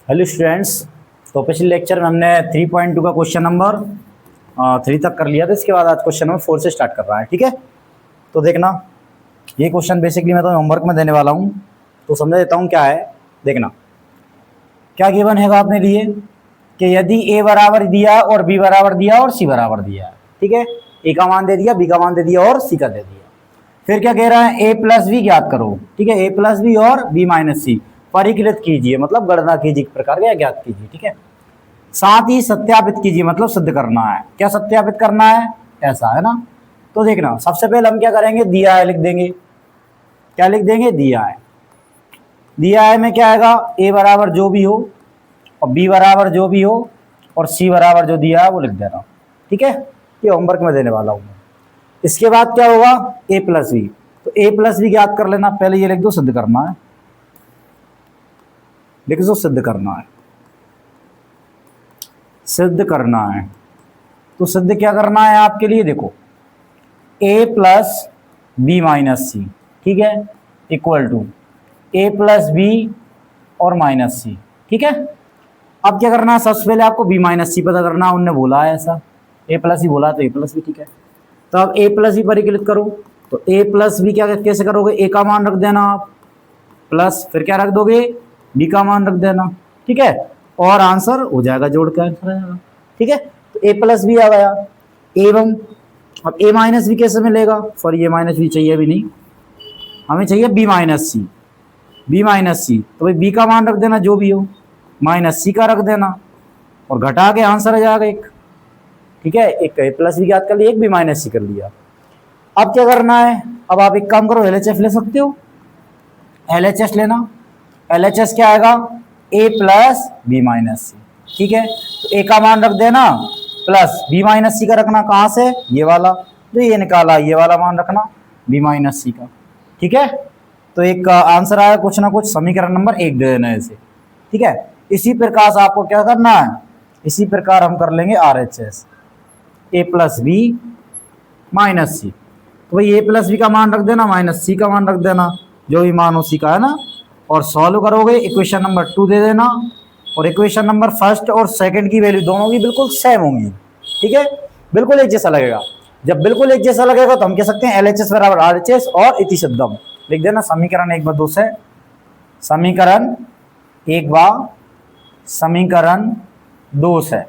Hello students. तो पिछले lecture में हमने 3.2 का क्वेश्चन नंबर 3 तक कर लिया था। इसके बाद आज क्वेश्चन नंबर 4 से स्टार्ट कर रहा है। ठीक है, तो देखना, ये क्वेश्चन बेसिकली मैं तो होमवर्क में देने वाला हूँ, तो समझा देता हूँ क्या है। देखना क्या गिवन है आपने लिए कि यदि ए बराबर दिया और बी बराबर दिया और सी बराबर दिया है। ठीक है, ए का मान दे दिया, बी का मान दे दिया और सी का दे दिया। फिर क्या कह रहा है, ए प्लस बी ज्ञात करो। ठीक है, ए प्लस बी और बी माइनस सी परिकलित कीजिए, मतलब गणना कीजिए, एक प्रकार का ज्ञात कीजिए। ठीक है, साथ ही सत्यापित कीजिए, मतलब सिद्ध करना है। क्या सत्यापित करना है, ऐसा है ना। तो देखना, सबसे पहले हम क्या करेंगे, दिया है लिख देंगे। क्या लिख देंगे, दिया है। दिया है में क्या आएगा, ए बराबर जो भी हो और बी बराबर जो भी हो और सी बराबर जो दिया है वो लिख देना। ठीक है, ये होमवर्क में देने वाला हूँ। इसके बाद क्या होगा, ए प्लस बी। तो ए प्लस बी ज्ञात कर लेना। पहले ये लिख दो, सिद्ध करना है। लिख दो, सिद्ध करना है, सिद्ध करना है। तो सिद्ध क्या करना है आपके लिए, देखो, A plus B minus C, ठीक है, equal to A plus B और माइनस सी। ठीक है, अब क्या करना है, सबसे पहले आपको बी माइनस सी पता करना है। उनने बोला है ऐसा, ए प्लस ही बोला तो ए प्लस बी। ठीक है, तो अब ए प्लस बी परिकलित करो। तो ए प्लस बी क्या कैसे करोगे, ए का मान रख देना आप, प्लस फिर क्या रख दोगे, बी का मान रख देना। ठीक है, और आंसर हो जाएगा, जोड़ के आंसर आ जाएगा। ठीक है, तो ए प्लस बी आ गया। एवं अब ए माइनस बी कैसे मिलेगा, सॉरी ये माइनस बी चाहिए भी नहीं, हमें चाहिए बी माइनस सी। बी माइनस सी, तो भाई बी का मान रख देना जो भी हो, माइनस सी का रख देना, और घटा के आंसर आ जाएगा एक। ठीक है, एक ए प्लस बी याद कर लिया, एक बी माइनस सी कर लिया। अब क्या करना है, अब आप एक काम करो, एलएचएस ले सकते हो। एलएचएस लेना, एलएचएस क्या आएगा, ए प्लस बी माइनस सी। ठीक है, तो ए का मान रख देना, प्लस बी माइनस सी का रखना, कहाँ से, ये वाला जो ये निकाला, ये वाला मान रखना बी माइनस सी का। ठीक है, तो एक आंसर आया कुछ ना कुछ, समीकरण नंबर 1 दे देना इसे। ठीक है, इसी प्रकार से आपको क्या करना है, इसी प्रकार हम कर लेंगे आरएचएस, ए प्लस बी माइनस सी। तो भाई ए प्लस बी का मान रख देना, माइनस सी का मान रख देना, जो भी मान उसी का है ना, और सॉल्व करोगे, इक्वेशन नंबर 2 दे देना, और इक्वेशन नंबर फर्स्ट और सेकंड की वैल्यू दोनों की बिल्कुल सेम होंगी। ठीक है, बिल्कुल एक जैसा लगेगा। जब बिल्कुल एक जैसा लगेगा तो हम कह सकते हैं एलएचएस बराबर आरएचएस और इति सिद्धम। लिख देना समीकरण 1/2 से, समीकरण 1/2 समीकरण 2 से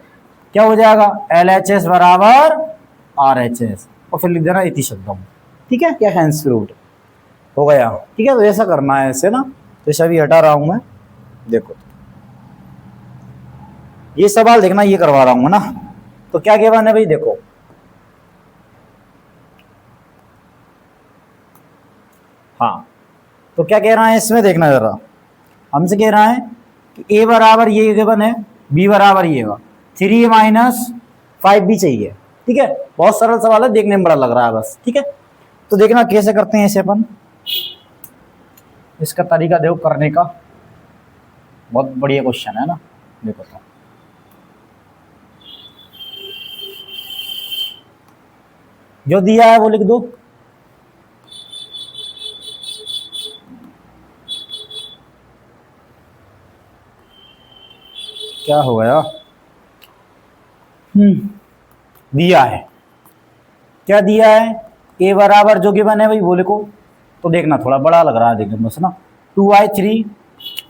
क्या हो जाएगा, एलएचएस बराबर आरएचएस, और फिर लिख देना इति सिद्धम। ठीक है, क्या हैंस प्रूव्ड हो गया। ठीक है, तो ऐसा करना है ऐसे ना। तो ऐसा भी हटा रहा हूं मैं, देखो ये सवाल देखना, ये करवा रहा हूं ना। तो क्या गिवन है भाई, देखो हाँ, तो क्या कह रहा है इसमें, देखना जरा, हमसे कह रहा है कि ए बराबर ये गिवन है, बी बराबर ये होगा 3 माइनस 5b चाहिए। ठीक है, बहुत सरल सवाल है, देखने में बड़ा लग रहा है बस। ठीक है, तो देखना कैसे करते हैं इसे अपन, इसका तरीका देखो करने का, बहुत बढ़िया क्वेश्चन है ना। देखो तो जो दिया है वो लिख दो, क्या हो गया, दिया है, क्या दिया है, ए बराबर जो गिवन है भाई वो लिखो। तो देखना थोड़ा बड़ा लग रहा है, देखना बस ना, 2/3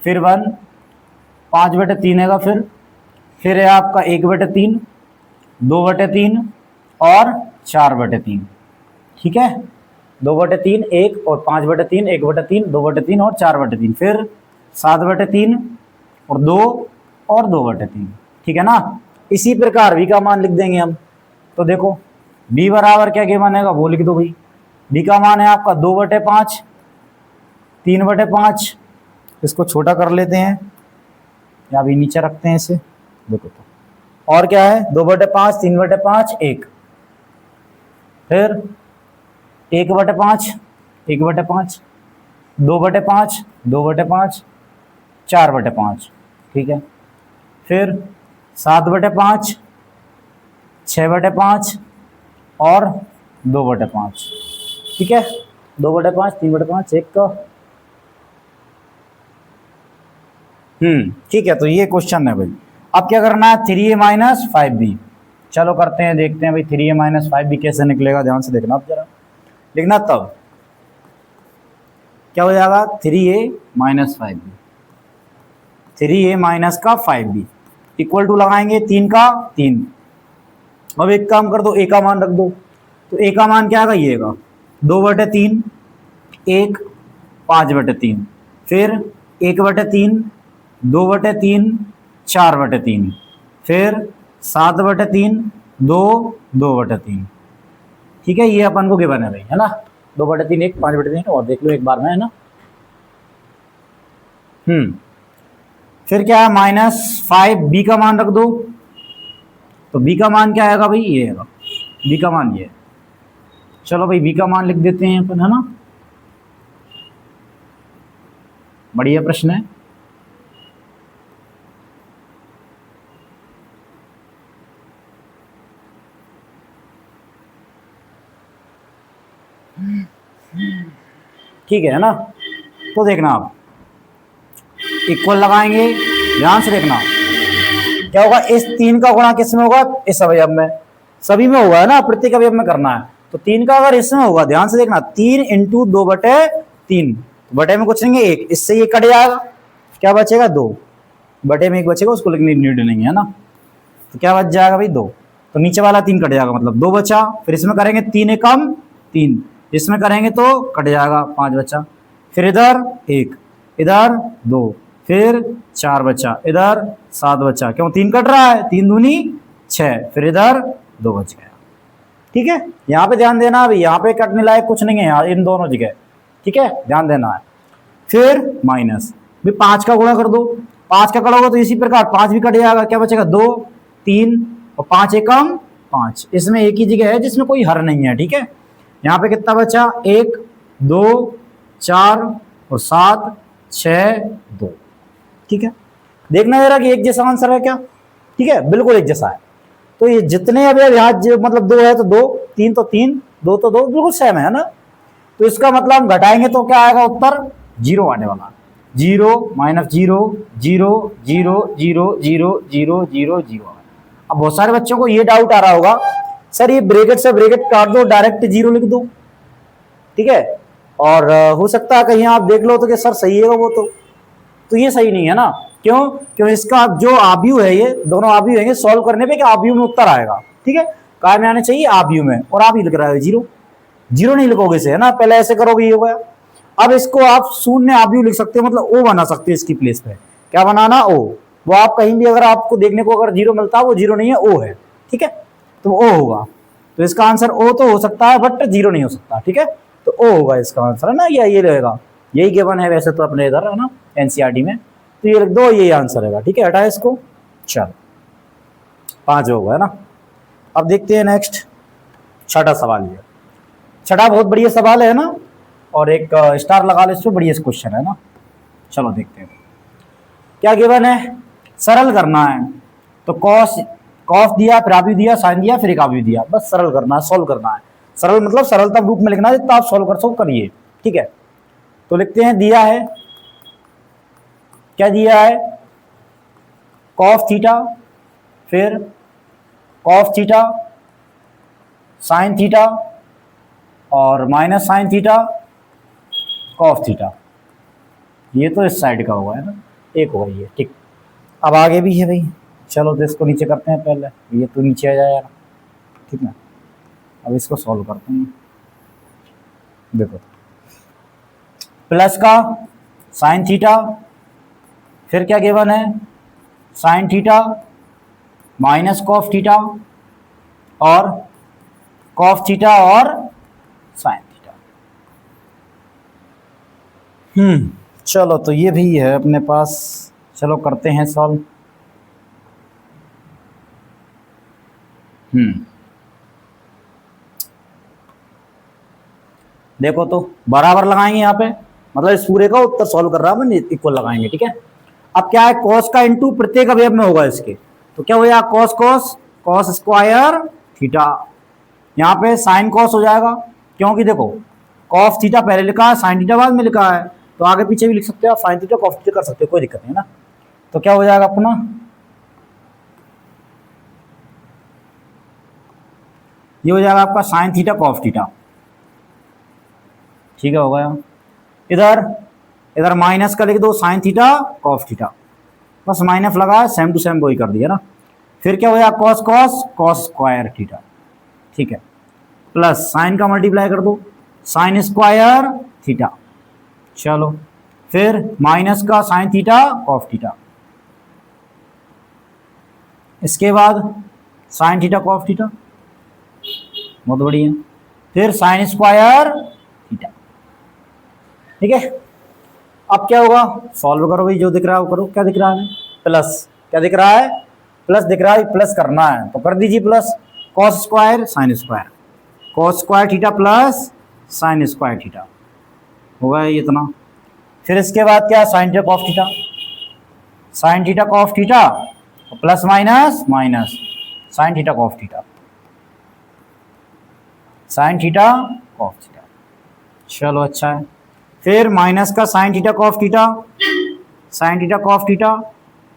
फिर 1 5/3 है, फिर है आपका 1/3 2/3 और 4/3। ठीक है, 2/3 1 और 5/3 1/3 2/3 और 4/3, फिर 7/3 और 2 और 2/3। ठीक है ना, इसी प्रकार बी का मान लिख देंगे हम। तो देखो बी बराबर क्या गिवन है वो लिख दो भाई। बी का मान है आपका 2/5 3/5, इसको छोटा कर लेते हैं या अभी नीचे रखते हैं इसे। देखो तो और क्या है, 2/5 3/5 1, फिर 1/5 1/5 2/5 2/5 4/5। ठीक है, फिर 7/5 6/5 और 2/5। ठीक है, 2/5 3/5 1 का ठीक है, तो ये क्वेश्चन है भाई। अब क्या करना है, 3a माइनस 5b। चलो करते हैं, देखते हैं भाई 3a माइनस 5b कैसे निकलेगा। ध्यान से देखना, अब जरा लिखना, तब क्या हो जाएगा, 3a minus 5b, 3a minus का 5b इक्वल टू लगाएंगे 3 का 3। अब एक काम कर दो, a का मान रख दो, तो a का मान क्या आएगा, ये आएगा 2/3, 1 5/3, फिर 1/3, 2/3, 4/3, फिर 7/3, 2 2/3। ठीक है, ये अपन को गिवन है भाई, है ना, 2/3, 1 5/3, और देख लो एक बार में, है ना। फिर क्या है, -5 b का मान रख दो, तो b का मान क्या आएगा भाई, ये आएगा, b का मान ये है। चलो भाई b का मान लिख देते हैं अपन, है ना, बढ़िया प्रश्न है। ठीक है ना, तो देखना आप इक्वल लगाएंगे, ध्यान से देखना क्या होगा, इस 3 का गुणा किस में होगा, इस अवयव में, सभी में होगा, है ना, प्रत्येक अवयव में करना है। तो 3 का अगर इसमें होगा, ध्यान से देखना, 3 × 2/3, बटे में कुछ नहीं है 1, इससे ये कट जाएगा, क्या बचेगा 2, बटे में 1 बचेगा, उसको लिखने की नीड नहीं है ना। तो क्या बच जाएगा भाई 2, तो नीचे वाला 3 कट जाएगा, मतलब 2 बचा। फिर इसमें करेंगे 3 एकम 3, इसमें करेंगे तो कट जाएगा, 5 बचा। फिर इधर 1, इधर 2, फिर 4 बचा, इधर 7 बचा, क्यों 3 कट रहा है, 3 दूनी 6, फिर इधर 2 बच गया। ठीक है, यहाँ पे ध्यान देना, अभी यहाँ पे कटने लायक कुछ नहीं है यार, इन दोनों जगह, ठीक है, ध्यान देना है। फिर माइनस, भी 5 का गुणा कर दो, 5 का करोगे तो इसी प्रकार 5 भी कट जाएगा, क्या बचेगा 2 3 और 5 एकम 5, इसमें एक ही जगह है जिसमें कोई हर नहीं है। ठीक है, यहाँ पे कितना बचा, 1 2 4 और 7 6 2। ठीक है, देखना जरा कि एक जैसा आंसर है क्या, ठीक है, बिल्कुल एक जैसा है। तो ये जितने अभी यहाँ मतलब 2 है तो 2, 3 तो 3, 2 तो 2, बिल्कुल सेम है ना। तो इसका मतलब हम घटाएंगे तो क्या आएगा उत्तर, 0 आने वाला, 0 -0 0 0 0 0 0 0 0। अब बहुत सारे बच्चों को ये डाउट आ रहा होगा, सर ये ब्रैकेट से ब्रैकेट काट दो, डायरेक्ट 0 लिख दो। ठीक है, और हो सकता है कहीं आप देख लो तो कि सर सही है वो, तो ये सही नहीं है ना। क्यों इसका जो आव्यूह है, ये दोनों आव्यूह है, सॉल्व करने पे क्या आव्यूह में उत्तर आएगा। ठीक है, काय में आने चाहिए, आव्यूह में, और आप ही लिख रहा है 0 0 नहीं लिखोगे इसे, है ना, पहले ऐसे करोगे ये हो गया। अब इसको आप शून्य आव्यूह लिख सकते हो, मतलब ओ बना सकते हो इसकी प्लेस पे, क्या बनाना, ओ, वो आप कहीं भी अगर आपको देखने को अगर 0 मिलता है, वो 0 नहीं है, ओ है। ठीक है, तो ओ होगा, तो इसका आंसर ओ तो हो सकता है, बट 0 नहीं हो सकता। ठीक है, तो ओ होगा इसका आंसर, है ना, या ये रहेगा, यही गिवन है वैसे तो अपने इधर, है ना, एनसीईआरटी में, तो ये लिख दो, यही आंसर रहेगा। ठीक है, हटा इसको, चल 5 होगा, है ना। अब देखते हैं नेक्स्ट, छठा सवाल। ये छठा बहुत बढ़िया सवाल है ना, और एक स्टार लगा लो इस पर, बढ़िया क्वेश्चन है ना। चलो देखते हैं क्या गिवन है, सरल करना है। तो कॉस दिया, फिर आव्यूह दिया, साइन दिया, फिर एक आव्यूह दिया, बस सरल करना है, सॉल्व करना है। सरल मतलब सरलता रूप में लिखना है, जितना आप सॉल्व कर सको करिए। ठीक है, तो लिखते हैं, दिया है, क्या दिया है, कॉस थीटा, फिर कॉस थीटा, साइन थीटा, और minus sine theta, cos theta. ये तो इस साइड का हुआ है ना, एक होगा ये। ठीक, अब आगे भी है भाई, चलो तो इसको नीचे करते हैं पहले, ये तो नीचे आ जाएगा। ठीक है, अब इसको सॉल्व करते हैं। देखो, प्लस का साइन थीटा, फिर क्या गिवन है, sine theta minus cos theta, और कॉस थीटा और साइन थीटा। चलो तो ये भी है अपने पास, चलो करते हैं सॉल्व। देखो तो बराबर लगाएंगे यहाँ पे, मतलब इस पूरे का उत्तर सॉल्व कर रहा हूं मैं, इक्वल लगाएंगे। ठीक है, अब क्या है, कॉस का इंटू प्रत्येक अवयव में होगा इसके, तो क्या हो जाएगा, cos cos cos square theta, यहाँ पे साइन कॉस हो जाएगा, क्योंकि देखो कॉस थीटा पहले लिखा है, साइन थीटा बाद में लिखा है, तो आगे पीछे भी लिख सकते हो आप, साइन थीटा कॉस थीटा कर सकते हो, कोई दिक्कत नहीं है ना। तो क्या हो जाएगा अपना, ये हो जाएगा आपका साइन थीटा कॉस थीटा। ठीक है, हो गया। इधर इधर माइनस का लिख दो साइन थीटा कॉस थीटा, बस माइनस लगा, सेम टू सेम वही कर दिया ना। फिर क्या हो जाएगा cos cos cos square theta. ठीक है, प्लस साइन का मल्टीप्लाई कर दो, साइन स्क्वायर थीटा। चलो, फिर माइनस का साइन थीटा कॉस थीटा, इसके बाद साइन थीटा कॉस थीटा, बहुत बढ़िया। फिर साइन स्क्वायर थीटा। ठीक है, अब क्या होगा, सॉल्व करो भाई, जो दिख रहा है वो करो। क्या दिख रहा है, प्लस, क्या दिख रहा है, प्लस दिख रहा है, प्लस करना है तो कर दीजिए plus, cos square sine square, cos square theta plus sine square theta, होगा ये इतना। फिर इसके बाद क्या, sine theta cos theta, sine theta cos theta plus minus minus sine theta cos theta, sine theta cos theta. चलो अच्छा है। फिर माइनस का sine theta cos theta, sine theta cos theta,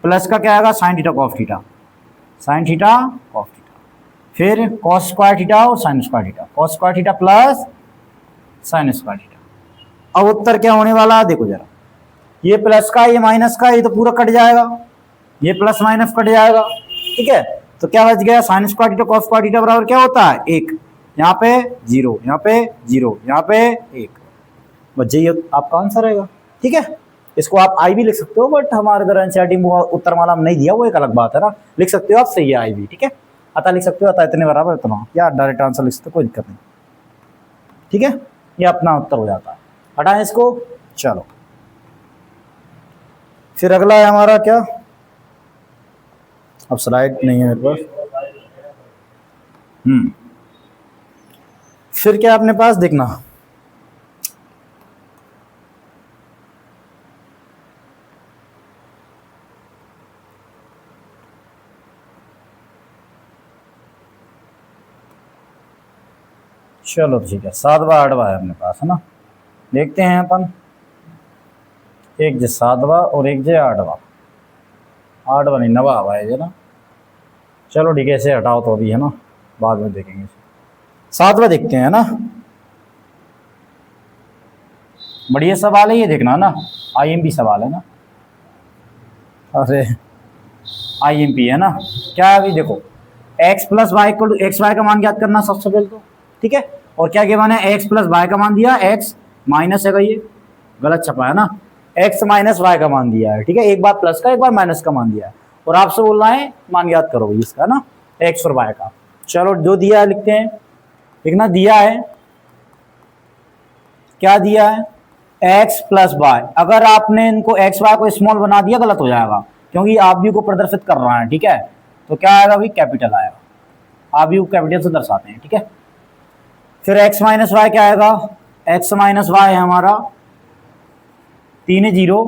plus का क्या आएगा sine theta cos theta, sine theta cos theta. फिर cos square theta और sine square theta, cos square theta plus sine square theta. अब उत्तर क्या होने वाला है देखो जरा, ये प्लस का ये माइनस का ये तो पूरा कट जाएगा, ये प्लस माइनस कट जाएगा। ठीक है, तो क्या बच गया, sine square theta cos square theta बराबर क्या होता है, एक, यहाँ पे जीरो, यहाँ पे जीरो, यहाँ पे एक, बस यही आपका आंसर रहेगा। ठीक है, इसको आप आई भी लिख सकते हो, बट हमारे इधर एनसीईआरटी में उत्तर माला में नहीं दिया, वो एक अलग बात है ना, लिख सकते हो आप, सही है आई भी। ठीक है, अतः लिख सकते हो, अतः इतने बराबर इतना, या डायरेक्ट आंसर लिख सकते हो, कोई दिक्कत नहीं। ठीक है, ये अपना उत्तर हो जाता है, हटाएं इसको। चलो, फिर अगला है हमारा क्या, अब स्लाइड नहीं है मेरे पास। फिर क्या अपने पास देखना, चलो ठीक है, 7वां 8वां है अपने पास, है ना। देखते हैं अपन, एक जे 7वां और एक जे 8वां, 8वां नहीं 9वां है ना। चलो ठीक है, इसे हटाओ तो अभी, है ना, बाद में देखेंगे। 7वां देखते हैं ना, बढ़िया सवाल है ये, देखना ना, आईएमपी सवाल है ना, अरे आईएमपी है ना। क्या है अभी देखो, x plus Y equal to X Y का मान ज्ञात करना सबसे पहले तो। ठीक है, और क्या गिवन है, x प्लस वाई का मान दिया, x माइनस है, ये गलत छपा है ना, x माइनस वाई का मान दिया है। ठीक है, एक बार प्लस का एक बार माइनस का मान दिया है, और आपसे बोल रहा है मान ज्ञात करो भाई इसका ना, x और y का। चलो जो दिया है लिखते हैं, लिखना दिया है, क्या दिया है, x प्लस वाई। अगर आपने इनको x y को स्मॉल बना दिया गलत हो जाएगा, क्योंकि आप भी को प्रदर्शित कर रहा है। ठीक है, तो क्या आएगा भाई, कैपिटल आएगा, आप भी को कैपिटल से दर्शाते हैं। ठीक है, फिर x माइनस वाई क्या आएगा, x माइनस वाई है हमारा 3 0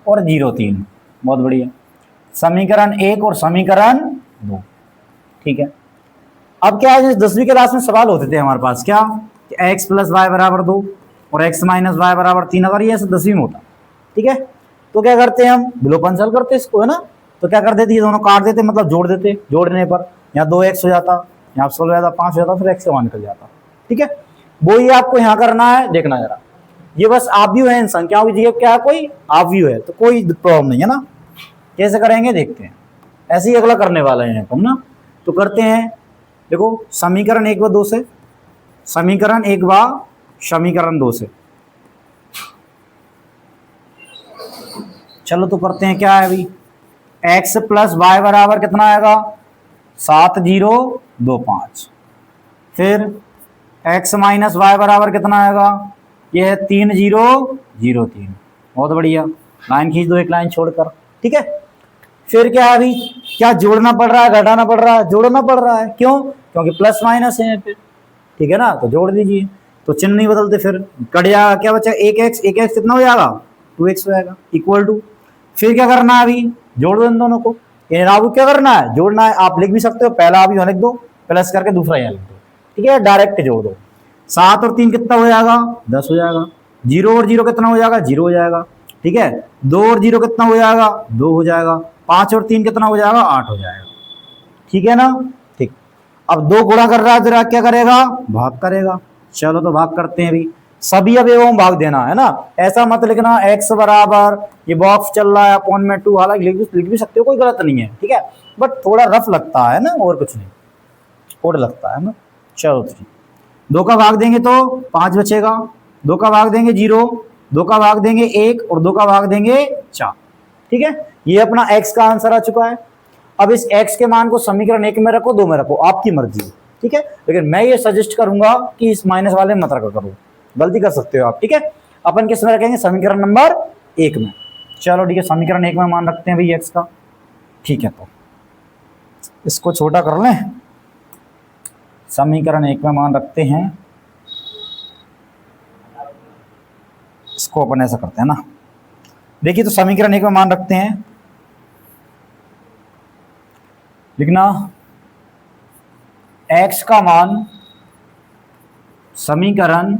और 0 3, बहुत बढ़िया। समीकरण 1 और समीकरण 2। ठीक है, अब क्या है, 10वीं क्लास में सवाल होते थे हमारे पास, क्या x प्लस वाई बराबर 2 और x माइनस वाई बराबर 3, अगर ये 10वीं में होता। ठीक है, तो क्या करते हैं हम, विलोपन करते इसको, है ना। तो क्या कर देते, ये दोनों काट देते, मतलब जोड़ देते, जोड़ने पर यहाँ 2x हो जाता, यहाँ 16 हो जाता, 5 हो जाता, फिर x का मान निकल जाता। ठीक है, वो ही आपको यहाँ करना है, देखना जरा, ये बस आव्यू है इन संख्याओं की जगह, क्या कोई आव्यू है, तो कोई प्रॉब्लम नहीं है ना। कैसे करेंगे देखते हैं, ऐसे ही अगला करने वाले हैं हम ना। तो करते हैं, देखो समीकरण 1 व 2 से, समीकरण 1 व समीकरण 2 से। चलो तो करते हैं, क्या है अभी, x प्लस वाई बराबर कितना आएगा, 7 0 2 5। फिर x माइनस वाई बराबर कितना आएगा, ये है 3 0 0 3, बहुत बढ़िया। लाइन खींच दो एक लाइन छोड़कर। ठीक है, फिर क्या है अभी, क्या जोड़ना पड़ रहा है, घटाना पड़ रहा है, जोड़ना पड़ रहा है, क्यों, क्योंकि प्लस माइनस है यहाँ पे। ठीक है ना, तो जोड़ दीजिए, तो चिन्ह नहीं बदलते, फिर कट जाएगा, क्या बचा, एक एक्स कितना हो जाएगा, 2x हो जाएगा, इक्वल टू। फिर क्या करना है अभी, जोड़ दो इन दोनों को, आपको क्या करना है, जोड़ना है। आप लिख भी सकते हो, पहला आप यहाँ लिख दो, प्लस करके दूसरा यहाँ लिख दो। ठीक है, डायरेक्ट जोड़ दो, 7 और 3 कितना हो जाएगा, 10 हो जाएगा, 0 और 0 कितना हो जाएगा, 0 हो जाएगा, ठीक है, 2 और 0 कितना हो जाएगा, 2 हो जाएगा, 5 और 3 कितना हो जाएगा, 8 हो जाएगा, ठीक है ना। ठीक, अब 2 गुणा कर रहा है जरा क्या करेगा, भाग करेगा। चलो तो भाग करते हैं अभी, सभी अवयवों में भाग देना है ना, ऐसा मत लिखना x बराबर ये बॉक्स चल रहा है अपॉन में 2, हालांकि लिख भी सकते हो, कोई गलत नहीं है, ठीक है, बट थोड़ा रफ लगता है ना, और कुछ नहीं, थोड़ा लगता है ना। चलो 2 का भाग देंगे तो 5 बचेगा, 2 का भाग देंगे 0, 2 का भाग देंगे 1 और 2 का भाग देंगे 4, ठीक है, ये अपना x का आंसर आ चुका है। अब इस x के मान को समीकरण 1 में रखो, 2 में रखो, आपकी मर्जी है, ठीक है, लेकिन मैं ये सजेस्ट करूंगा कि इस माइनस वाले मत रखा करो, गलती कर सकते हो आप, ठीक है। अपन किस में रखेंगे, समीकरण नंबर 1 में। चलो ठीक है, समीकरण 1 में मान रखते हैं भाई x का, ठीक है, तो इसको छोटा कर लें, समीकरण 1 में मान रखते हैं, इसको अपन ऐसा करते हैं ना, देखिए तो समीकरण 1 में मान रखते हैं, लिखना x का मान समीकरण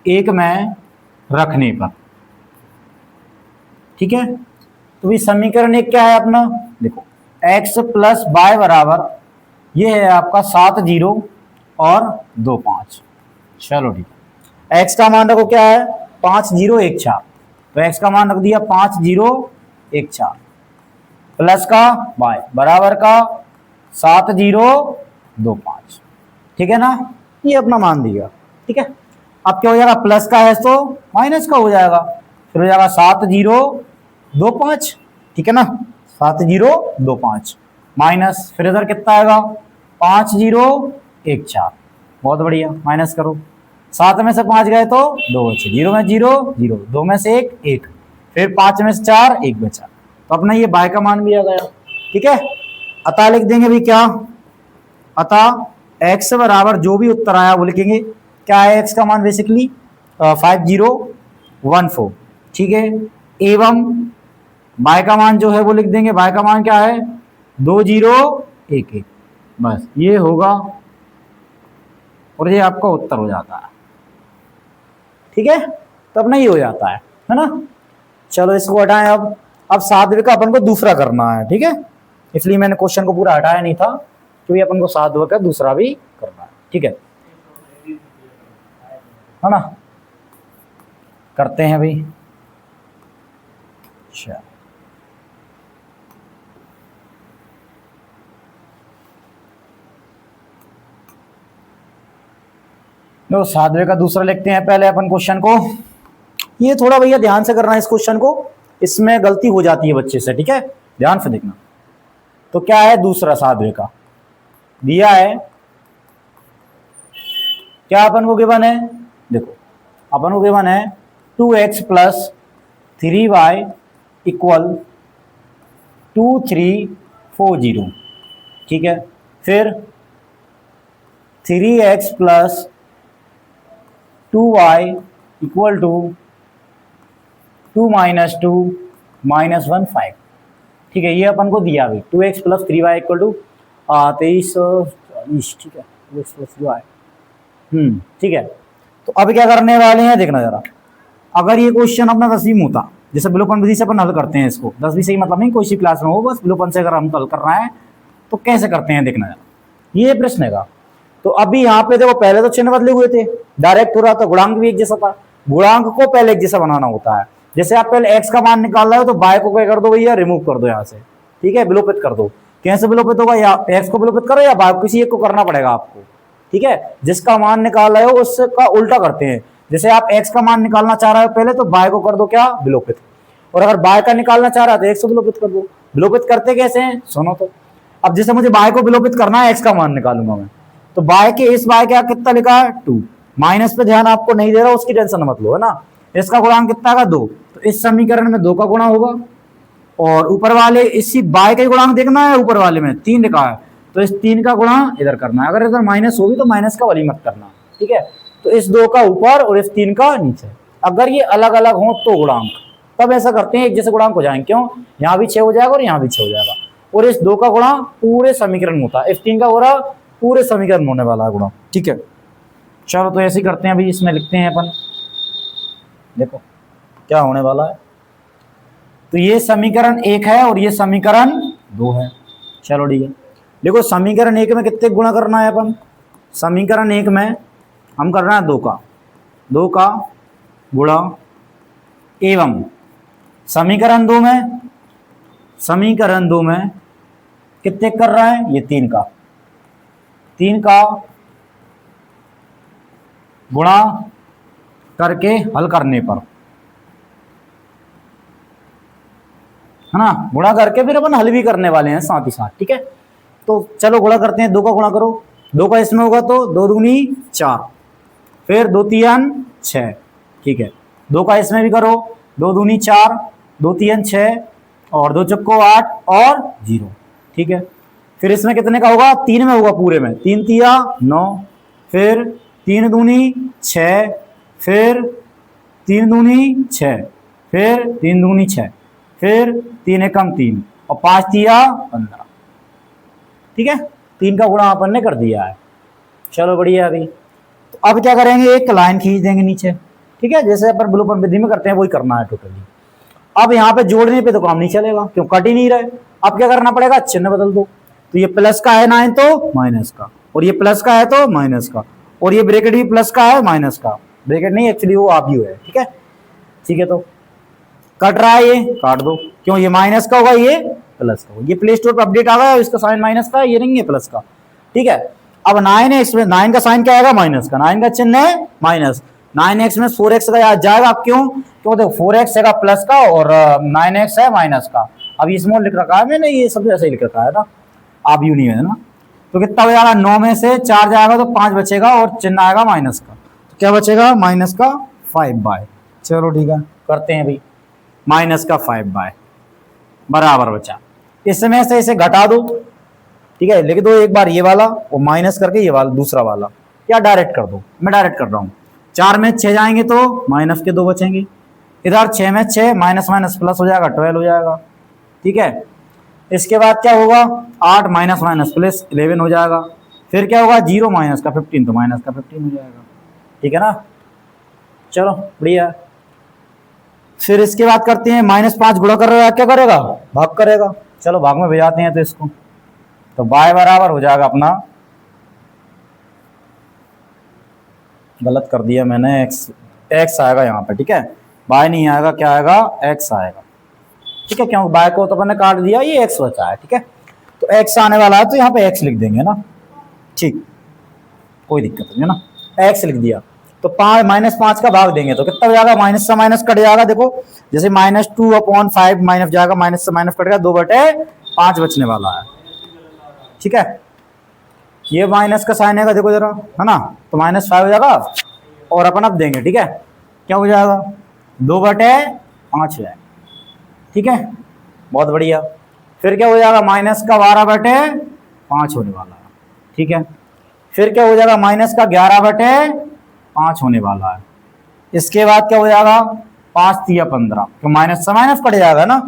1 में रखने पर, ठीक है, तो ये समीकरण 1 क्या है अपना, देखो x प्लस वाई बराबर ये है आपका 7 0 और 2 5। चलो ठीक है, x का मान रखो क्या है, 5 0 1 4, तो x का मान रख दिया 5 0 1 4 प्लस का y बराबर का 7 0 2 5, ठीक है ना, ये अपना मान दिया, ठीक है। अब क्या हो जाएगा, प्लस का है तो माइनस का हो जाएगा, फिर हो जाएगा 7 0 2 5, ठीक है ना, 7 0 2 5 माइनस, फिर इधर कितना आएगा 5 0 1 4, बहुत बढ़िया, माइनस करो, 7 में से 5 गए तो 2 बचे, 0 में 0 0, 2 में से 1 1, फिर 5 में से 4 1 बचा, तो अपना ये बाय का मान भी आ गया, ठीक है। अतः लिख देंगे भी क्या, अतः x बराबर जो भी उत्तर आया वो लिखेंगे, क्या है x का मान बेसिकली 5014, ठीक है, एवं y का मान जो है वो लिख देंगे, y का मान क्या है 2011, बस ये होगा और ये आपका उत्तर हो जाता है, ठीक है, तो अपना ये हो जाता है ना। चलो इसको हटाएं, अब 7 का अपन को दूसरा करना है, ठीक है, इसलिए मैंने क्वेश्चन को पूरा हटाया नहीं था, क्योंकि अपन को 7 का दूसरा भी करना है, ठीक है ना, करते हैं भाई। अच्छा लो 7 का दूसरा लिखते हैं पहले अपन क्वेश्चन को, ये थोड़ा भैया ध्यान से करना है इस क्वेश्चन को, इसमें गलती हो जाती है बच्चे से, ठीक है, ध्यान से देखना। तो क्या है दूसरा 7 का दिया है, क्या अपन को गिवन है, देखो अपन को गिवन है 2x प्लस 3y इक्वल 2340, ठीक है, फिर 3x plus 2y equal to 2 minus 2 minus 1 5, ठीक है, ये अपन को दिया भाई 2x plus 3y equal to 2340, ठीक है, 2x प्लस 3y, ठीक है। तो अब क्या करने वाले हैं देखना जरा, अगर ये क्वेश्चन अपना 10वीं में होता, जैसे विलोपन विधि से अपन हल करते हैं इसको, 10वीं से ही मतलब नहीं कोई सी क्लास में हो, बस विलोपन से अगर हम हल कर रहे हैं तो कैसे करते हैं देखना जरा, ये प्रश्न है। तो अभी यहाँ पे देखो पहले तो चिन्ह बदले हुए थे, डायरेक्ट हो रहा था, गुणांक भी एक जैसा था, गुणांक को पहले एक जैसा बनाना होता है, जैसे आप पहले x का मान निकाल रहे हो तो y को क्या कर दो भैया, रिमूव कर दो यहाँ से, ठीक है, विलोपित कर दो, कैसे विलोपित होगा, या x को विलोपित करो या y, किसी एक को करना पड़ेगा आपको, ठीक है, जिसका मान निकाल रहे हो उसका उल्टा करते हैं, जैसे आप x का मान निकालना चाह रहे हो पहले तो y को कर दो क्या, विलोपित, और अगर y का निकालना चाह रहा है तो x को विलोपित कर दो। विलोपित करते कैसे हैं सुनो, तो अब जैसे मुझे y को विलोपित करना है, x का मान निकालूंगा मैं, तो y के इस y क्या कितना लिखा है 2, माइनस पे ध्यान आपको नहीं दे रहा, उसकी टेंशन मत लो, है ना, इसका गुणांक कितना का 2, तो इस समीकरण में 2 का गुणा होगा, और ऊपर वाले इसी y का गुणांक देखना है, ऊपर वाले में 3 लिखा है तो इस 3 का गुणा इधर करना है, अगर इधर माइनस होगी तो माइनस का वाली मत करना, ठीक है, तो इस 2 का ऊपर और इस 3 का नीचे, अगर ये अलग अलग हो तो गुणांक, तब ऐसा करते हैं एक जैसे गुणांक हो जाएंगे, क्यों, यहाँ भी 6 हो जाएगा और यहाँ भी 6 हो जाएगा, और इस 2 का गुणा पूरे समीकरण में होता है, इस 3 का गुणा पूरे समीकरण में होने वाला है गुणा, ठीक है। चलो तो ऐसे ही करते हैं अभी, इसमें लिखते हैं अपन, देखो क्या होने वाला है। तो ये समीकरण 1 है और ये समीकरण 2 है। चलो ठीक है, देखो समीकरण 1 में कितने गुणा करना है अपन, समीकरण 1 में हम करना है 2 का गुणा, एवं समीकरण 2 में कितने कर रहा है, ये 3 का गुणा करके हल करने पर, है ना, गुणा करके फिर अपन हल भी करने वाले हैं साथ ही साथ। ठीक है, तो चलो गुणा करते हैं। 2 का गुणा करो, 2 का इसमें होगा तो 2 दूनी 4, फिर 2 3 6। ठीक है, 2 का इसमें भी करो, 2 दूनी 4, 2 3 6 और 2 चक्को 8 और 0। ठीक है, फिर इसमें कितने का होगा, 3 में होगा पूरे में, 3 तिया 9, फिर 3 दूनी 6, फिर 3 दूनी 6, फिर 3 दूनी 6, फिर 3 एकम 3 और 5 तिया 15। ठीक है, 3 का गुणा अपन ने कर दिया है। चलो बढ़िया। अभी तो अब क्या करेंगे, एक लाइन खींच देंगे नीचे। ठीक है, जैसे अपन ब्लूप्रिंट विधि में करते हैं वही करना है टोटली। अब यहाँ पे जोड़ने पे तो काम नहीं चलेगा, क्यों, कट ही नहीं रहे। अब क्या करना पड़ेगा, चिन्ह बदल दो। तो ये प्लस का है 9 तो माइनस का, और ये प्लस का है तो माइनस का, और ये ब्रैकेट भी प्लस का है माइनस का, ब्रैकेट नहीं एक्चुअली वो आप ही है। ठीक है, ठीक है, तो कट रहा है, ये काट दो, क्यों, ये माइनस का होगा, ये प्लस का होगा। ये प्ले स्टोर पर अपडेट आ गया, इसका साइन माइनस का है, ये नहीं है प्लस का। ठीक है, अब 9 है, इसमें 9 का साइन क्या आएगा, माइनस का, 9 का चिन्ह है माइनस, 9x में 4x का याद जाएगा। क्यों, क्यों, देखो 4x है प्लस का और 9x है माइनस का। अब स्मॉल लिख रखा है मैंने, ये सब ऐसे ही लिख रखा है ना, आप यूं नहीं है ना। तो कितना हो जाएगा, 9 में से 4 जाएगा तो 5 बचेगा और चिन्ह आएगा माइनस का, तो क्या बचेगा, माइनस का 5/। चलो ठीक है, करते हैं भाई, माइनस का 5/, बराबर बचा। इसमें से इसे घटा दो। ठीक है, लिख दो एक बार ये वाला और माइनस करके ये वाला दूसरा वाला, या डायरेक्ट कर दो, मैं डायरेक्ट कर रहा हूँ। 4 में 6 जाएंगे तो माइनस के 2 बचेंगे, इधर 6 में 6 माइनस माइनस प्लस हो जाएगा, 12 हो जाएगा। ठीक है, इसके बाद क्या होगा, 8 माइनस माइनस प्लस 11 हो जाएगा, फिर क्या होगा, 0 माइनस का 15 तो माइनस का 15 हो जाएगा। ठीक है ना, चलो बढ़िया। फिर इसके बाद करते हैं, -5 गुणा कर रहा है, क्या करेगा, भाग करेगा। चलो भाग में भेजाते हैं तो इसको, तो y बराबर हो जाएगा अपना, गलत कर दिया मैंने, x आएगा यहाँ पे। ठीक है, y नहीं आएगा, क्या आएगा, x आएगा। ठीक है, क्यों, y को तो मैंने काट दिया, ये x बचा है। ठीक है, तो x आने वाला है तो यहाँ पे x लिख देंगे ना, ठीक, कोई दिक्कत नहीं है ना, x लिख दिया। तो -5 का भाग देंगे तो कितना हो जाएगा, माइनस से माइनस कट जाएगा। देखो जैसे -2/5 माइनस जाएगा, माइनस से माइनस कट गया, 2/5 बचने वाला है। ठीक है, ये माइनस का साइन है, देखो जरा, है ना, तो -5 हो जाएगा और अपन अब देंगे। ठीक है, क्या हो जाएगा, 2/5 है। ठीक है, बहुत बढ़िया। फिर क्या हो जाएगा, माइनस का 12/5 होने वाला है। ठीक है, फिर क्या हो जाएगा, माइनस का 11/5 होने वाला है। इसके बाद क्या हो जाएगा, 5 तिया 15, तो माइनस से माइनस कट जाएगा ना,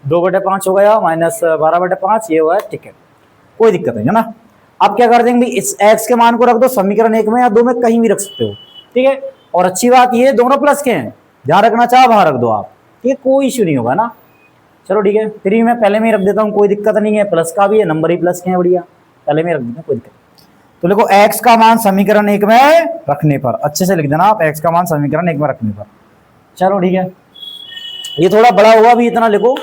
2/5 हो गया, -12/5 ये हुआ है। ठीक है, कोई दिक्कत नहीं है ना। अब क्या कर देंगे, इस x के मान को रख दो समीकरण 1 में या 2 में, कहीं भी रख सकते हो। ठीक है, और अच्छी बात ये दोनों प्लस के हैं, ध्यान रखना, चाहे वहां रख दो आप। ठीक है, कोई इश्यू नहीं होगा ना। चलो ठीक है, फिर मैं पहले में ही रख देता हूँ, कोई दिक्कत नहीं है, प्लस का भी है, नंबर ही प्लस के हैं, बढ़िया, पहले में रख देता हूँ, कोई दिक्कत। तो देखो x का मान समीकरण 1 में रखने पर, अच्छे से लिख देना आप, x का मान समीकरण 1 में रखने पर। चलो ठीक है, ये थोड़ा बड़ा हुआ भी, इतना लिखो,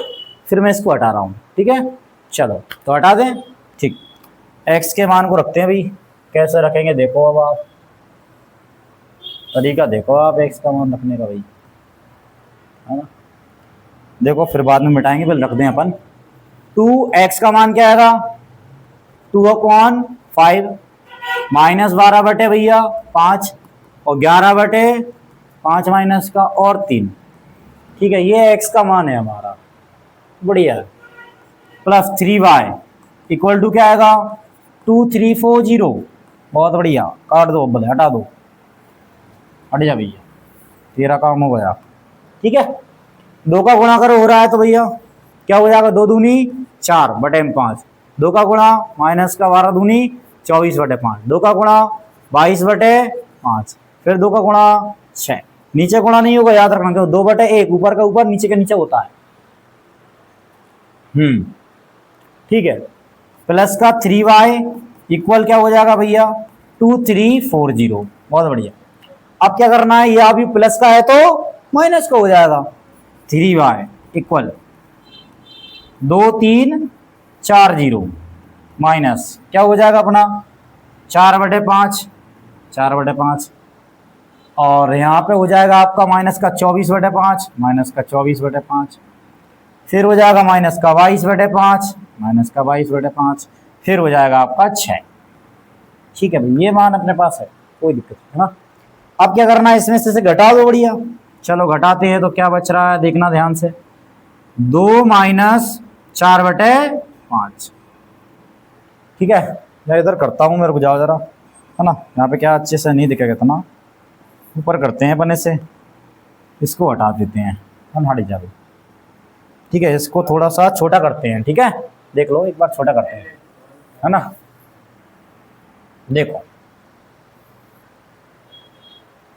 फिर मैं इसको हटा रहा हूँ। ठीक है, चलो तो हटा दें। ठीक, x के मान को रखते हैं भाई, कैसे रखेंगे देखो, अब आप तरीका देखो आप x का मान रखने का भाई, है ना। देखो फिर बाद में मिटाएंगे, पहले रख दें अपन। 2x का मान क्या आएगा, 2/5 -12 भैया 5 और 11/5 माइनस का और 3। ठीक है, ये x का मान है हमारा, बढ़िया। प्लस 3y इक्वल टू क्या आएगा, 2340, बहुत बढ़िया। काट दो, बोले हटा दो, हट जा भैया, तेरा काम हो गया। ठीक है, 2 का गुणा करो हो रहा है तो भैया क्या हो जाएगा, 2 दूनी 4/5, 2 का गुणा माइनस का 12 दूनी 24/5, 2 का गुणा 22/5, फिर 2 का गुणा 6। नीचे गुणा नहीं होगा, याद रखना, क्यों 2/1 ऊपर का ऊपर नीचे का नीचे होता है। ठीक है, प्लस का 3y इक्वल क्या हो जाएगा भैया 2340। बहुत बढ़िया। अब क्या करना है, ये अभी प्लस का है तो माइनस का हो जाएगा। 3y इक्वल 2340 माइनस क्या हो जाएगा अपना 4/5, 4/5, और यहाँ पे हो जाएगा आपका माइनस का 24/5, माइनस का 24/5, फिर हो जाएगा माइनस का 22/5, माइनस का 22/5, फिर हो जाएगा आपका 6। ठीक है भाई, ये मान अपने पास है, कोई दिक्कत नहीं है ना। अब क्या करना है, इसमें से घटा दो। बढ़िया, चलो घटाते हैं तो क्या बच रहा है, देखना ध्यान से। 2 माइनस 4/5। ठीक है, मैं इधर करता हूँ, मेरे को जाओ जरा, है ना, यहाँ पे क्या अच्छे से नहीं दिखेगा इतना, ऊपर करते हैं अपने से, इसको हटा देते हैं, हम हट जाओ। ठीक है, इसको थोड़ा सा छोटा करते हैं। ठीक है, देख लो एक बार छोटा करते हैं, है ना। देखो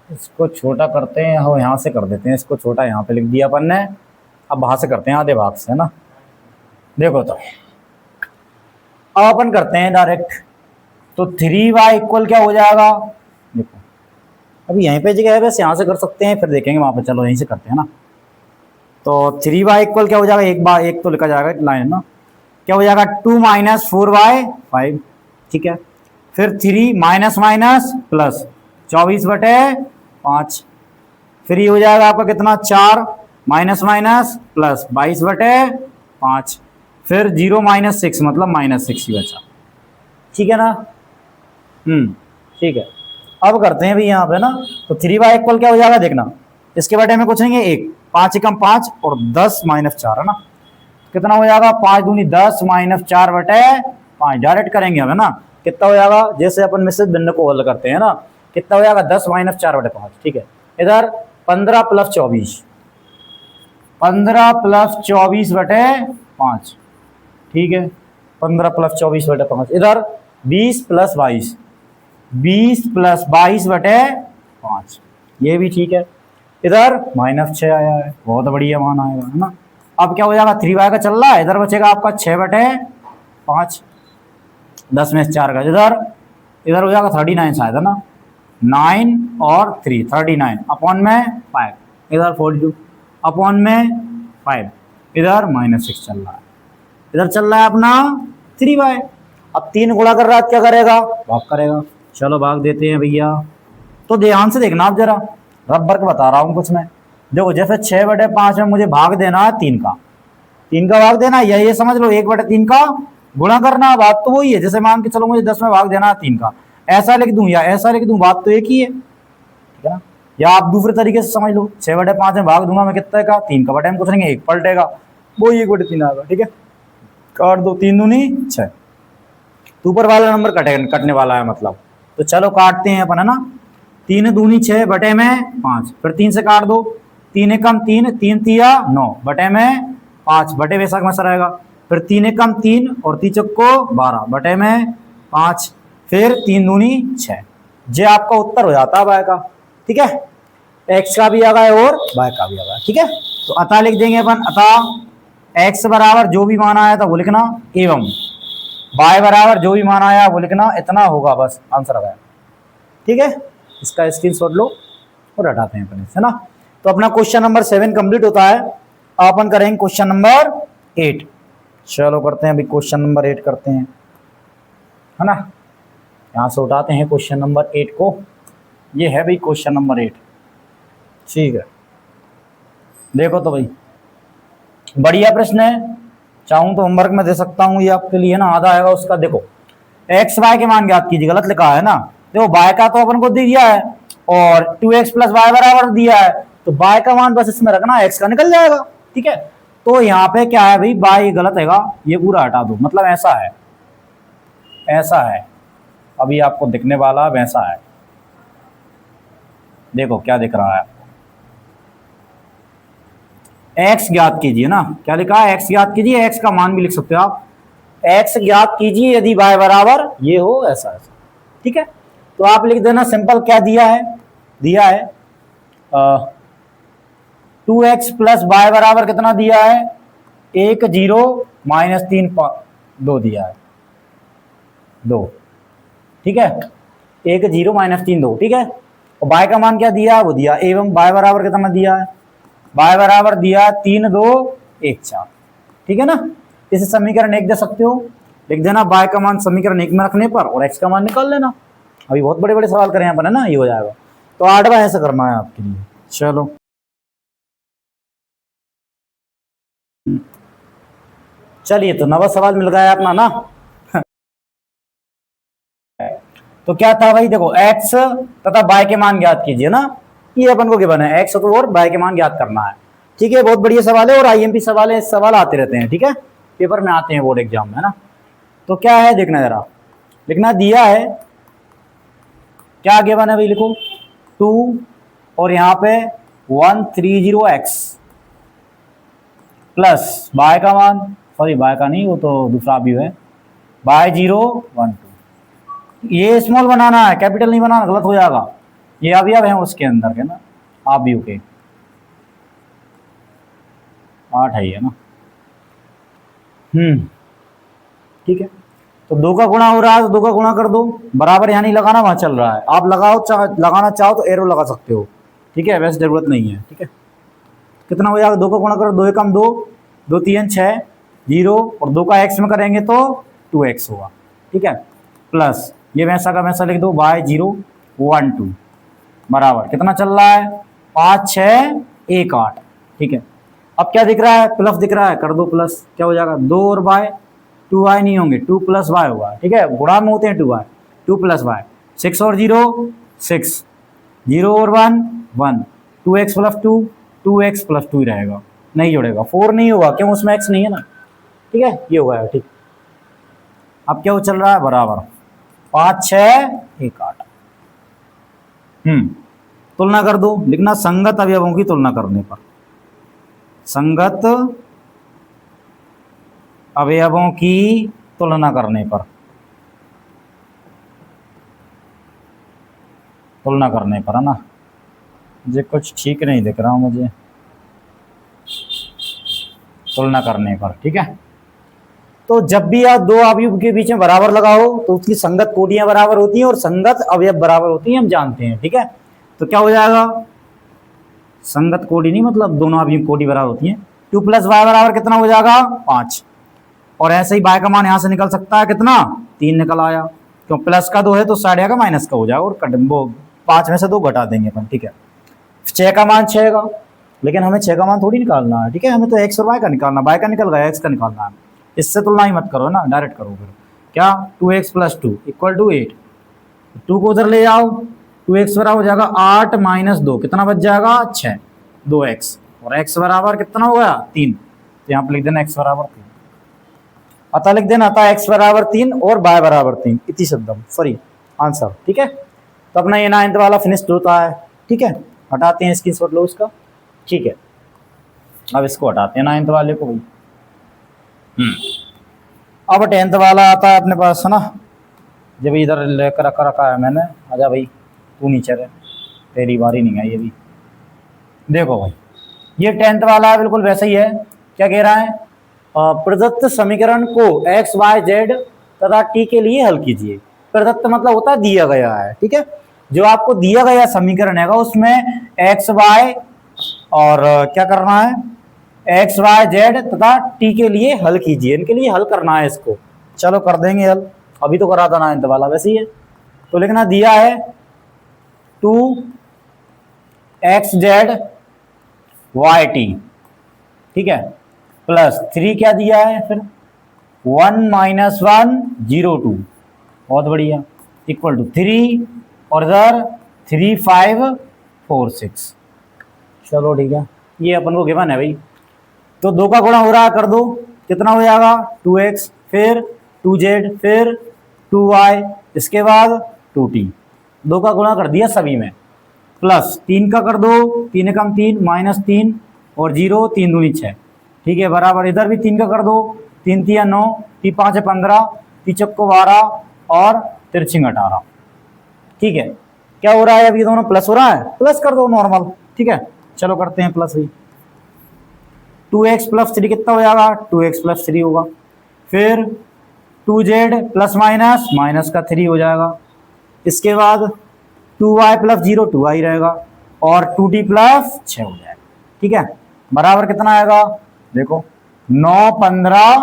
इसको छोटा करते हैं, हम यहाँ से कर देते हैं, इसको छोटा यहाँ पे लिख दिया अपन ने। अब वहां से करते हैं आधे भाग से, है ना। देखो तो अब अपन करते हैं डायरेक्ट, तो 3y इक्वल क्या हो जाएगा, देखो अभी यहीं पे जगह है, वैसे यहाँ से कर सकते हैं, फिर देखेंगे वहां पे, चलो यहीं से करते हैं ना। तो 3y इक्वल क्या हो जाएगा, एक बार एक तो लिखा जाएगा लाइन, है ना, क्या हो जाएगा 2 माइनस 4y 5। ठीक है, फिर 3 माइनस माइनस प्लस 24/5, फिर ये हो जाएगा आपका कितना 4 माइनस माइनस प्लस 22/5, फिर 0 माइनस 6 मतलब -6 ही बचा। ठीक है ना। ठीक है, अब करते हैं भाई यहाँ पे ना, तो 3y इक्वल क्या हो जाएगा, देखना इसके बटे में कुछ नहीं है 1, 5 एकम 5 और 10 माइनस 4, है ना, कितना हो जाएगा 5 दूनी 10 माइनस 4/5, डायरेक्ट करेंगे हम, है ना। कितना हो जाएगा, जैसे अपन मिश्रित भिन्न को हल करते हैं ना, कितना हो जाएगा 10 माइनस 4/5। ठीक है, इधर 15 प्लस 24, 15 प्लस 24/5। ठीक है, 15 प्लस 24/5, इधर 20 प्लस 22, 20 प्लस 22/5, ये भी ठीक है। इधर -6 आया है, बहुत बढ़िया मान आएगा, है ना। अब क्या हो जाएगा 3y का चल रहा है, इधर बचेगा आपका 6/5, 10 में 4 का, इधर हो जाएगा 39 शायद, है ना, 9 और 3 39 अपॉन में 5, इधर 42 अपॉन में 5, इधर -6 चल रहा है, इधर चल रहा है अपना 3y। अब 3 गुणा कर रहा है, क्या करेगा, भाग करेगा। चलो भाग देते हैं भैया, तो ध्यान से देखना आप जरा, रबर का बता रहा हूँ कुछ मैं। देखो जैसे 6/5 में मुझे भाग देना है 3 का, 3 का भाग देना, या ये समझ लो 1/3 का गुणा करना, बात तो वही है। जैसे मान के चलो मुझे 10 में भाग देना है 3 का, ऐसा लिख दूं या ऐसा लिख दूं, बात तो एक ही है, ठीक है ना। या आप दूसरे तरीके से समझ लो, 6/5 में भाग दूंगा मैं कितने का, 3 का, बटे में कुछ नहीं 1 पलटेगा, वो 1/3 आएगा। ठीक है, काट दो, 3 दूनी 6, ऊपर वाला नंबर कटने वाला है मतलब, तो चलो काटते हैं अपन, है ना। 3 दूनी 6 बटे में 5, फिर 3 से काट दो, 3 एकम 3, 3 तिया 9 बटे में 5, बटे बेशक में सर आएगा, फिर 3 एकम 3 और 3 चौको 12 बटे में 5, फिर 3 दूनी 6, ये आपका उत्तर हो जाता है बाय का। ठीक है, एक्स का भी आ गया और बाय का भी आ गया। ठीक है, तो अतः लिख देंगे अपन, अतः एक्स बराबर जो भी मान आया था वो लिखना, एवं बाय बराबर जो भी मान आया वो लिखना, इतना होगा, बस आंसर आ गया। ठीक है, इसका स्क्रीनशॉट लो और हटाते हैं अपन, है ना। तो अपना क्वेश्चन नंबर 7 कंप्लीट होता है। अपन करेंगे क्वेश्चन नंबर 8। चलो करते हैं अभी क्वेश्चन नंबर 8 करते हैं, है ना। यहां से उठाते हैं क्वेश्चन नंबर 8 को, ये है भाई क्वेश्चन नंबर 8। ठीक है, देखो तो भाई बढ़िया प्रश्न है, चाहूं तो होमवर्क में दे सकता हूं ये आपके लिए ना, आधा आएगा उसका। देखो एक्स वाई के मान ज्ञात कीजिए, गलत लिखा है ना। देखो बाय का तो अपन को दिया है और 2x प्लस वाई बराबर दिया है, तो बाय का मान बस इसमें रखना, एक्स का निकल जाएगा। ठीक है, तो यहाँ पे क्या है भाई, बाय गलत हैगा, ये पूरा हटा दो, मतलब ऐसा है, ऐसा है, अभी आपको दिखने वाला वैसा है। देखो क्या दिख रहा है, एक्स ज्ञात कीजिए ना, क्या लिखा है, एक्स ज्ञात कीजिए, एक्स का मान भी लिख सकते हो आप, एक्स ज्ञात कीजिए यदि वाई बराबर ये हो, ऐसा ऐसा। ठीक है, तो आप लिख देना सिंपल, क्या दिया है, दिया है 2x प्लस वाई बराबर कितना दिया है, 1 0 माइनस 3 2 दिया है, 2, ठीक है, 1 0 माइनस 3 2, ठीक है। और y का मान क्या दिया, वो दिया एवं y बराबर कितना दिया है, y बराबर दिया 3 2 1 4, ठीक है ना। इसे समीकरण 1 दे सकते हो, लिख देना y का मान समीकरण 1 में रखने पर और x का मान निकाल लेना। अभी बहुत बड़े बड़े सवाल करें यहाँ पर है ना, ये हो जाएगा। तो 8वां ऐसा करना है आपके लिए। चलो चलिए, तो 9वां सवाल मिल गया अपना ना। तो क्या था भाई, देखो x तथा y के मान ज्ञात कीजिए ना, ये अपन को गिवन है, x और y के मान ज्ञात करना है, ठीक है। बहुत बढ़िया सवाल है और आईएमपी सवाल है, सवाल आते रहते हैं, ठीक है, पेपर में आते हैं बोर्ड एग्जाम में, है ना। तो क्या है देखना जरा, लिखना दिया है, क्या गिवन है भाई, लिखो 2 और यहाँ पे 130x प्लस y का मान, सॉरी y का नहीं, वो तो दूसरा अवयव है, y0 1 2, ये स्मॉल बनाना है, कैपिटल नहीं बनाना, गलत हो जाएगा। ये अवयव है उसके अंदर के ना, अवयव के 8 है ये ना, ठीक है। तो 2 का गुणा हो रहा है तो 2 का गुणा कर दो, बराबर यहाँ नहीं लगाना, वहां चल रहा है, आप लगाना चाहो तो एरो लगा सकते हो, ठीक है, वैसे जरूरत नहीं है, ठीक है। कितना हो जाएगा, 2 का गुणा करो, 2 एकम 2, 2 3 6 0 और 2 का x में करेंगे तो 2x होगा, ठीक है, प्लस ये वैसा का वैसा लिख दो, y0 1 2 बराबर कितना चल रहा है, 5 6 1 8, ठीक है। अब क्या दिख रहा है, प्लस दिख रहा है, कर दो प्लस, क्या हो जाएगा 2 और y, 2y नहीं होंगे, 2 प्लस y होगा, ठीक है, गुणा में होते हैं 2y, 2 प्लस y, 6 और 0 6, 0 और 1 1, 2x प्लस 2 2x प्लस 2 ही रहेगा, नहीं जोड़ेगा, 4 नहीं होगा, क्यों, उसमें x नहीं है ना, ठीक है, ये होगा, ठीक। अब क्या हो चल रहा है, बराबर 5 6 1 8, तुलना कर दो, लिखना संगत अवयवों की तुलना करने पर, संगत अवयवों की तुलना करने पर, तुलना करने पर, है ना, मुझे कुछ ठीक नहीं दिख रहा मुझे, तुलना करने पर, ठीक है। तो जब भी आप दो अवयव के बीच में बराबर लगाओ तो उसकी संगत कोटियां बराबर होती हैं और संगत अवयव बराबर होती हैं, हम जानते हैं, ठीक है। तो क्या हो जाएगा, संगत कोटि नहीं, मतलब दोनों अवयव कोटि बराबर होती हैं, 2 प्लस वाई बराबर कितना हो जाएगा 5, और ऐसे ही y का मान यहां से निकल सकता है कितना, 3 निकल आया, क्यों प्लस का 2 है तो साइड आएगा माइनस का हो जाएगा, और वो 5 में से 2 घटा देंगे अपन, ठीक है। 6 का मान 6 का, लेकिन हमें 6 का मान थोड़ी निकालना है, ठीक है, हमें तो x और y का निकालना, y का निकल गया, x का निकालना है, इससे तुलना ही मत करो ना, डायरेक्ट करो फिर, क्या 2x प्लस 2 इक्वल टू 8, 2 को उधर ले जाओ, 2x बराबर हो जाएगा 8 माइनस 2, कितना बच जाएगा 6, 2x, और x बराबर कितना हो गया 3, तो यहाँ पर लिख देना x बराबर 3, अतः लिख देना, अतः x बराबर 3 और y बराबर 3, इति शब्दम, सॉरी आंसर, ठीक है। तो अपना ये 9th वाला फिनिश्ड होता है, ठीक है, हटाते हैं स्क्रीनशॉट लो इसका, ठीक है। अब इसको हटाते हैं 9th वाले को भाई, अब 10th वाला आता है अपने पास, है ना, जब इधर लेकर रखा है मैंने, आजा भाई तू नीचे रहे, तेरी बारी नहीं है ये भी। देखो भाई ये 10th वाला है, बिल्कुल वैसा ही है, क्या कह रहा है, प्रदत्त समीकरण को x y z तथा t के लिए हल कीजिए। प्रदत्त मतलब होता है दिया गया है, ठीक है, जो आपको दिया गया समीकरण है उसमें x y और क्या करना है, x y z तथा t के लिए हल कीजिए, इनके लिए हल करना है इसको, चलो कर देंगे हल, अभी तो करा था 9th वाला, वैसे ही है। तो लिखना दिया है 2xz yt, ठीक है, प्लस 3 क्या दिया है फिर 1 माइनस 1 0 2, बहुत बढ़िया, इक्वल टू 3 और इधर 3 5 4 6, चलो ठीक है, ये अपन को गिवन है भाई। तो 2 का गुणा हो रहा है, कर दो, कितना हो जाएगा 2x, फिर 2z, फिर 2y, इसके बाद 2t, 2 का गुणा कर दिया सभी में, प्लस 3 का कर दो, 3 एकम 3 माइनस 3 और 0 3 दूनी 6, ठीक है, बराबर इधर भी 3 का कर दो, 3 3 9, 3 5 15, 3 चौको 12 और 3 18, ठीक है। क्या हो रहा है, अब ये दोनों प्लस हो रहा है, प्लस कर दो नॉर्मल, ठीक है। चलो करते हैं प्लस ही, 2x प्लस 3 कितना हो जाएगा, 2x प्लस 3 होगा। फिर 2z प्लस माइनस माइनस का 3 हो जाएगा। इसके बाद 2y प्लस 0 2y रहेगा और 2d प्लस 6 हो जाएगा, ठीक है। बराबर कितना आएगा, देखो 9 15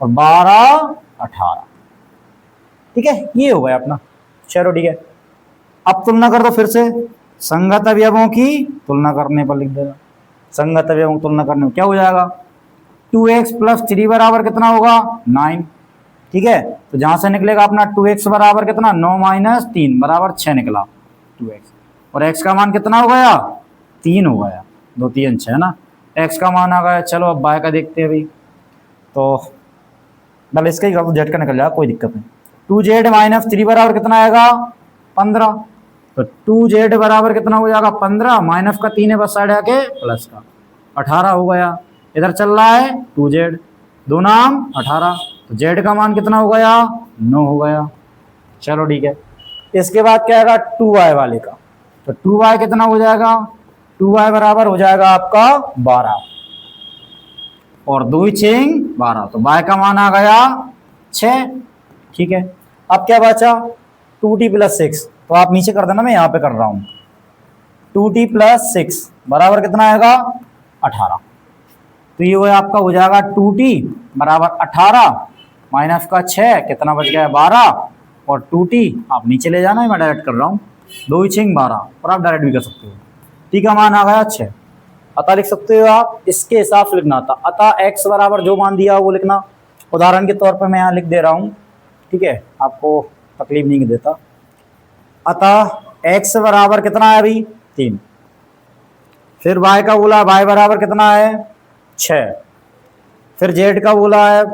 और 12 18, ठीक है। ये हो गया अपना, चलो ठीक है। अब तुलना कर दो फिर से, संगत अवयवों की तुलना करने पर लिख देगा। संगत अवयवों की तुलना करने में क्या हो जाएगा, 2x प्लस 3 बराबर कितना होगा 9, ठीक है। तो जहां से निकलेगा अपना 2x बराबर कितना 9 माइनस 3 बराबर 6 निकला 2x, और x का मान कितना हो गया 3 हो गया, 2 3 6 ना, x का मान आ गया। चलो अब y का देखते हैं भाई, तो मतलब इसका ही z का निकल जाएगा, कोई दिक्कत नहीं। 2z माइनस 3 बराबर कितना आएगा 15, तो 2z बराबर कितना हो जाएगा 15, माइनस का 3 है बस साइड आके प्लस का 18 हो गया। इधर चल रहा है 2z, दो नाम 18, तो z का मान कितना हो गया 9 हो गया। चलो ठीक है। इसके बाद क्या आएगा 2y वाले का, तो 2y कितना हो जाएगा, 2y बराबर हो जाएगा आपका 12 और 2 6 12, तो y का मान आ गया 6, ठीक है। अब क्या बचा 2t प्लस 6, तो आप नीचे कर देना, मैं यहाँ पे कर रहा हूँ। 2t प्लस 6 बराबर कितना आएगा 18, तो ये आपका हो जाएगा 2t बराबर 18 माइनस का 6 कितना बच गया 12, और 2t आप नीचे ले जाना है, मैं डायरेक्ट कर रहा हूँ, 2 6 12, और आप डायरेक्ट भी कर सकते हो। t का मान आ गया 6, अतः लिख सकते हो आप, इसके हिसाब से लिखना था। अतः x बराबर जो मान दिया वो लिखना, उदाहरण के तौर पर मैं यहाँ लिख दे रहा हूँ, ठीक है, आपको तकलीफ नहीं देता। अतः x बराबर कितना है अभी 3, फिर y का बोला y बराबर कितना है 6, फिर z का बोला है,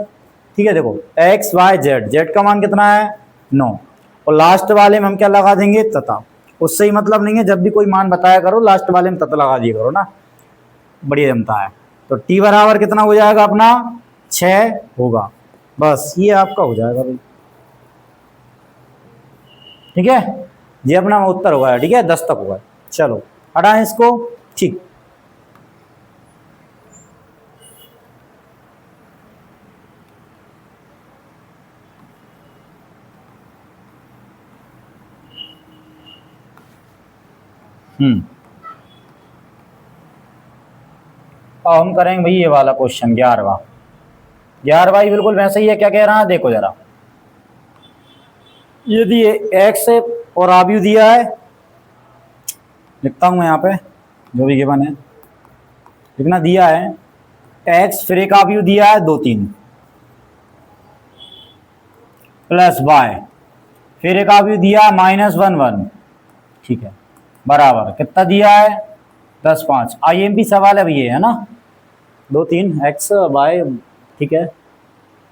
ठीक है। देखो x y z का मान कितना है 9, और लास्ट वाले में हम क्या लगा देंगे तथा, उससे ही मतलब नहीं है, जब भी कोई मान बताया करो लास्ट वाले में तथा लगा दिया करो ना, बढ़िया जमता है। तो t बराबर कितना हो जाएगा अपना 6 होगा, बस ये आपका हो जाएगा भाई, ठीक है। ये अपना उत्तर होगा, ठीक है, 10 तक होगा। चलो हटाएं इसको, ठीक। अब हम करेंगे भाई ये वाला क्वेश्चन 11वां। 11वां ही बिल्कुल वैसे ही है, क्या कह रहा है देखो जरा, यदि x है और आव्यूह दिया है, लिखता हूं मैं यहाँ पे जो भी गिवन है, लिखना दिया है x, फिर एक आव्यूह दिया है 2 3 प्लस y, फिर एक आव्यूह दिया है -1 1, ठीक है, बराबर कितना दिया है 10 5। IMP सवाल है अब ये है ना, 2 3 x y, ठीक है।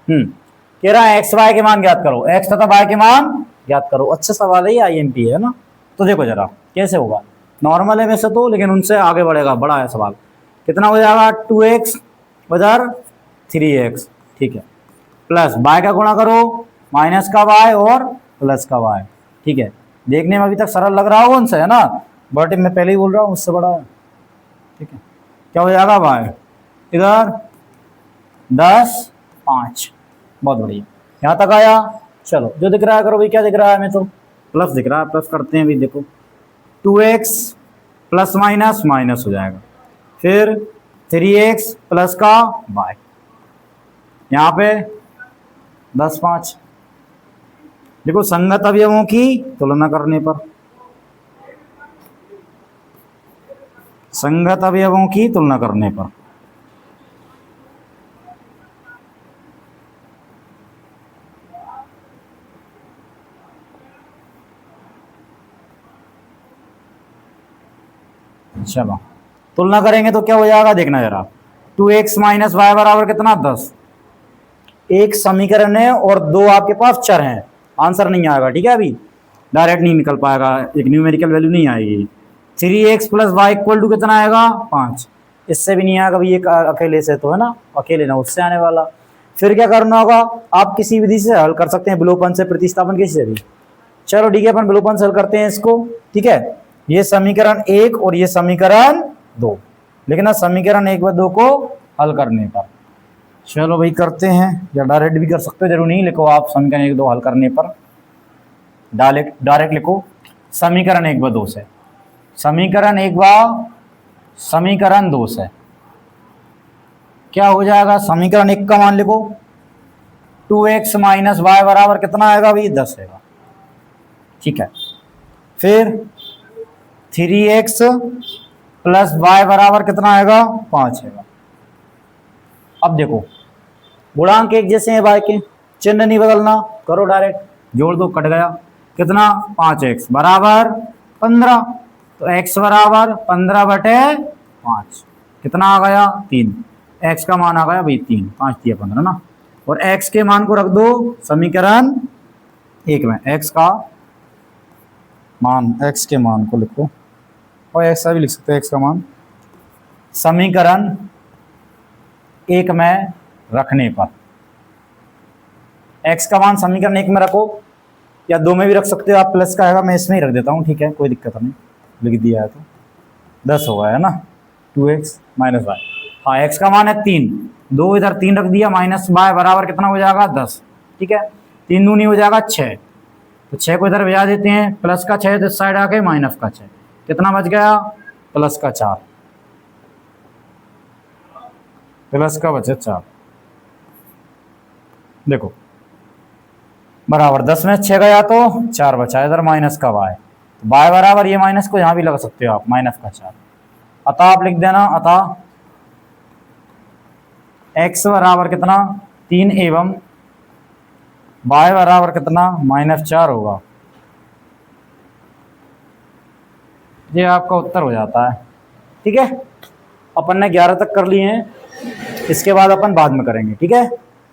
कह रहा है एक्स वाई के मान ज्ञात करो, एक्स तथा वाई के मान ज्ञात करो। अच्छा सवाल है ये, IMP है ना। तो देखो जरा कैसे होगा, नॉर्मल है वैसे तो, लेकिन उनसे आगे बढ़ेगा, बड़ा है सवाल। कितना हो जाएगा 2x बजार 3x, ठीक है, प्लस y का गुणा करो माइनस का y और प्लस का y, ठीक है। देखने में अभी तक सरल लग रहा होगा उनसे, है ना, बट मैं पहले ही बोल रहा हूँ उससे बड़ा है, ठीक है। क्या हो जाएगा y इधर 10 5, बहुत बढ़िया, यहाँ तक आया। चलो जो दिख रहा है करो भाई, क्या दिख रहा है हमें तो प्लस दिख रहा है, प्लस करते हैं भाई। देखो 2x प्लस माइनस माइनस हो जाएगा, फिर 3x प्लस का y, यहाँ पे 10 5। देखो संगत अवयवों की तुलना करने पर, संगत अवयवों की तुलना करने पर चलो तुलना करेंगे तो क्या हो जाएगा देखना जरा, 2x माइनस वाई बराबर कितना 10। एक समीकरण है और दो आपके पास चर हैं, आंसर नहीं आएगा, ठीक है, अभी डायरेक्ट नहीं निकल पाएगा, एक न्यूमेरिकल वैल्यू नहीं आएगी। 3x plus Y equal to कितना आएगा 5, इससे भी नहीं आएगा भाई, एक अकेले से तो है ना, अकेले ना उससे आने वाला। फिर क्या करना होगा, आप किसी विधि से हल कर सकते हैं, विलोपन से, प्रतिस्थापन किसी से भी। चलो ठीक है, अपन विलोपन हल करते हैं इसको। ठीक है, ये समीकरण 1 और ये समीकरण 2, लेकिन ना समीकरण 1 व 2 को हल करने पर, चलो भाई करते हैं, या डायरेक्ट भी कर सकते हो, जरूरी नहीं लिखो आप समीकरण 1 2 हल करने पर, डायरेक्ट लिखो समीकरण 1 व 2 से, समीकरण 1 व समीकरण 2 से क्या हो जाएगा। समीकरण 1 का मान लिखो 2x माइनस वाई बराबर कितना आएगा भाई 10 आएगा। ठीक है, फिर 3x प्लस वाई बराबर कितना आएगा 5 आएगा। अब देखो गुणांक एक जैसे हैं भाई के, चिन्ह नहीं बदलना, करो डायरेक्ट, जोड़ दो, कट गया, कितना 5x बराबर 15, तो x बराबर 15/5 कितना आ गया 3, x का मान आ गया भाई 3, 5 दिया 15 ना, और x के मान को रख दो समीकरण 1 में, x का मान, x के मान को लिखो, और ऐसा भी लिख सकते हैं x का मान समीकरण 1 में रखने पर, x का मान समीकरण 1 में रखो, या 2 में भी रख सकते हो आप, प्लस का आएगा, मैं इसमें ही रख देता हूँ। ठीक है, कोई दिक्कत नहीं, लिख दिया है तो 10 होगा है ना, 2x माइनस वाई। हाँ, x का मान है 3, 2 इधर 3 रख दिया, माइनस वाई बराबर कितना हो जाएगा 10। ठीक है, 3 दूनी हो जाएगा 6, तो 6 को इधर भेजा देते हैं, प्लस का 6 तो इस साइड आके माइनस का 6, कितना बच गया प्लस का 4, प्लस का बचे 4, देखो बराबर 10 में 6 गया तो 4 बचा, इधर माइनस का y, तो y बराबर ये माइनस को यहाँ भी लगा सकते हो आप, माइनस का 4, अतः आप लिख देना, अतः x बराबर कितना 3 एवं y बराबर कितना -4 होगा। ये आपका उत्तर हो जाता है। ठीक है, अपन ने 11 तक कर लिए हैं, इसके बाद अपन बाद में करेंगे। ठीक है।